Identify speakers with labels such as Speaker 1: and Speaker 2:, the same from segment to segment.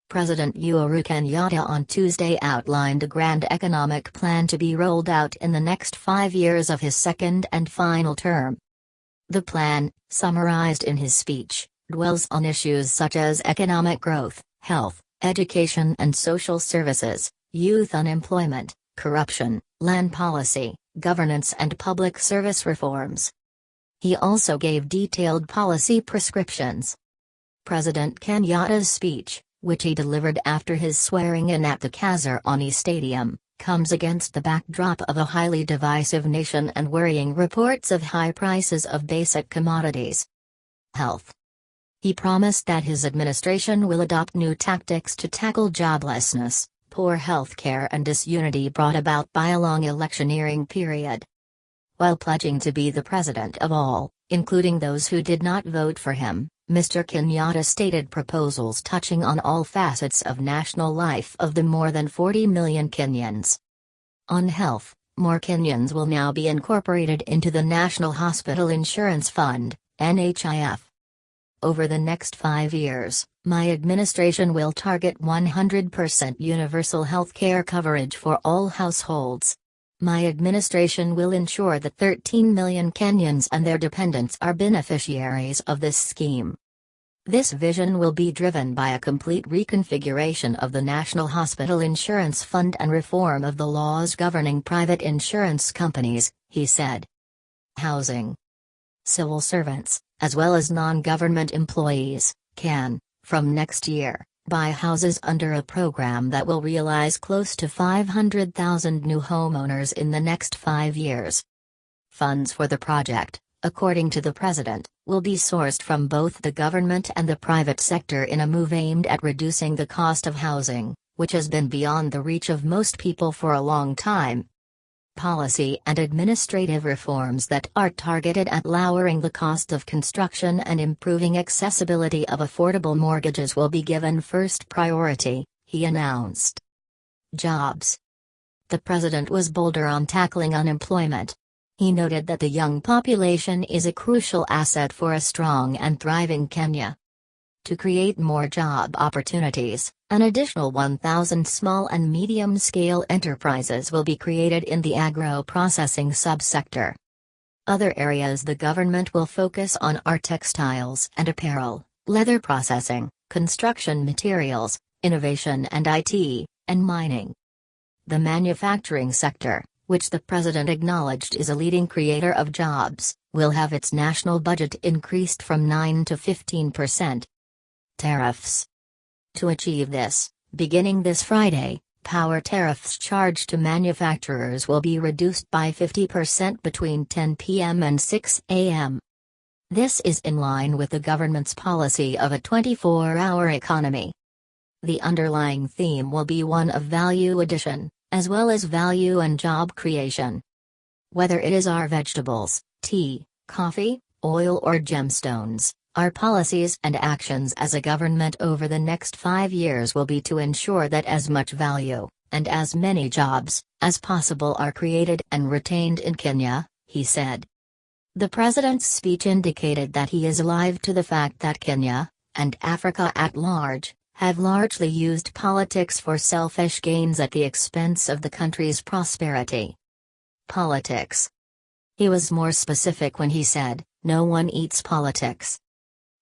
Speaker 1: President Uhuru Kenyatta on Tuesday outlined a grand economic plan to be rolled out in the next 5 years of his second and final term. The plan, summarized in his speech, dwells on issues such as economic growth, health, education and social services, youth unemployment, corruption, land policy, governance and public service reforms. He also gave detailed policy prescriptions. President Kenyatta's speech, which he delivered after his swearing-in at the Kasarani Stadium, comes against the backdrop of a highly divisive nation and worrying reports of high prices of basic commodities. Health. He promised that his administration will adopt new tactics to tackle joblessness, poor health care and disunity brought about by a long electioneering period. While pledging to be the president of all, including those who did not vote for him, Mr. Kenyatta stated proposals touching on all facets of national life of the more than 40 million Kenyans. On health, more Kenyans will now be incorporated into the National Hospital Insurance Fund, NHIF. Over the next 5 years, my administration will target 100% universal health care coverage for all households. My administration will ensure that 13 million Kenyans and their dependents are beneficiaries of this scheme. This vision will be driven by a complete reconfiguration of the National Hospital Insurance Fund and reform of the laws governing private insurance companies, he said. Housing. Civil servants, as well as non-government employees, can, from next year, buy houses under a program that will realize close to 500,000 new homeowners in the next 5 years. Funds for the project, according to the president, will be sourced from both the government and the private sector in a move aimed at reducing the cost of housing, which has been beyond the reach of most people for a long time. Policy and administrative reforms that are targeted at lowering the cost of construction and improving accessibility of affordable mortgages will be given first priority, he announced. Jobs. The president was bolder on tackling unemployment. He noted that the young population is a crucial asset for a strong and thriving Kenya. To create more job opportunities, an additional 1,000 small and medium-scale enterprises will be created in the agro-processing subsector. Other areas the government will focus on are textiles and apparel, leather processing, construction materials, innovation and IT, and mining. The manufacturing sector, which the president acknowledged is a leading creator of jobs, will have its national budget increased from 9 to 15%. Tariffs. To achieve this, beginning this Friday, power tariffs charged to manufacturers will be reduced by 50% between 10 p.m. and 6 a.m. This is in line with the government's policy of a 24-hour economy. The underlying theme will be one of value addition, as well as value and job creation. Whether it is our vegetables, tea, coffee, oil or gemstones, our policies and actions as a government over the next 5 years will be to ensure that as much value, and as many jobs, as possible are created and retained in Kenya, he said. The president's speech indicated that he is alive to the fact that Kenya, and Africa at large, have largely used politics for selfish gains at the expense of the country's prosperity. Politics. He was more specific when he said, "No one eats politics."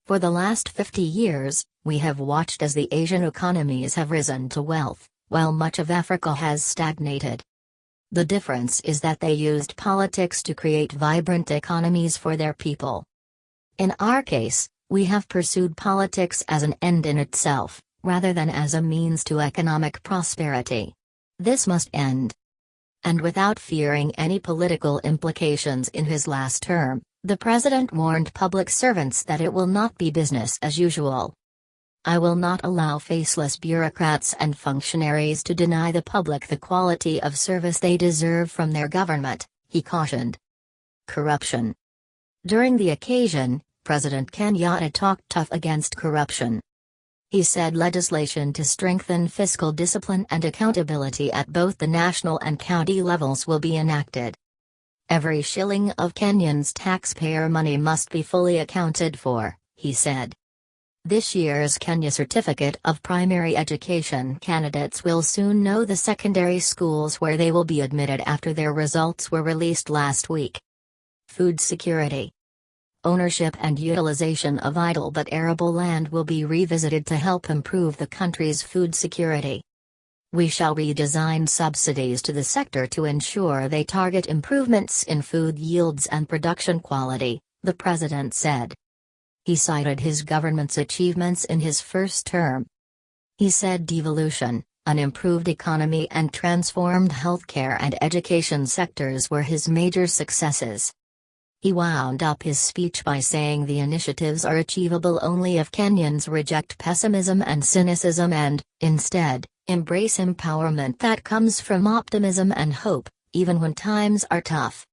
Speaker 1: For the last 50 years, we have watched as the Asian economies have risen to wealth, while much of Africa has stagnated. The difference is that they used politics to create vibrant economies for their people. In our case, we have pursued politics as an end in itself, rather than as a means to economic prosperity. This must end. And without fearing any political implications in his last term, the president warned public servants that it will not be business as usual. "I will not allow faceless bureaucrats and functionaries to deny the public the quality of service they deserve from their government," he cautioned. Corruption. During the occasion, President Kenyatta talked tough against corruption. He said legislation to strengthen fiscal discipline and accountability at both the national and county levels will be enacted. "Every shilling of Kenyans' taxpayer money must be fully accounted for," he said. This year's Kenya Certificate of Primary Education candidates will soon know the secondary schools where they will be admitted after their results were released last week. Food security. Ownership and utilization of idle but arable land will be revisited to help improve the country's food security. We shall redesign subsidies to the sector to ensure they target improvements in food yields and production quality, the president said. He cited his government's achievements in his first term. He said devolution, an improved economy and transformed healthcare and education sectors were his major successes. He wound up his speech by saying the initiatives are achievable only if Kenyans reject pessimism and cynicism and, instead, embrace empowerment that comes from optimism and hope, even when times are tough.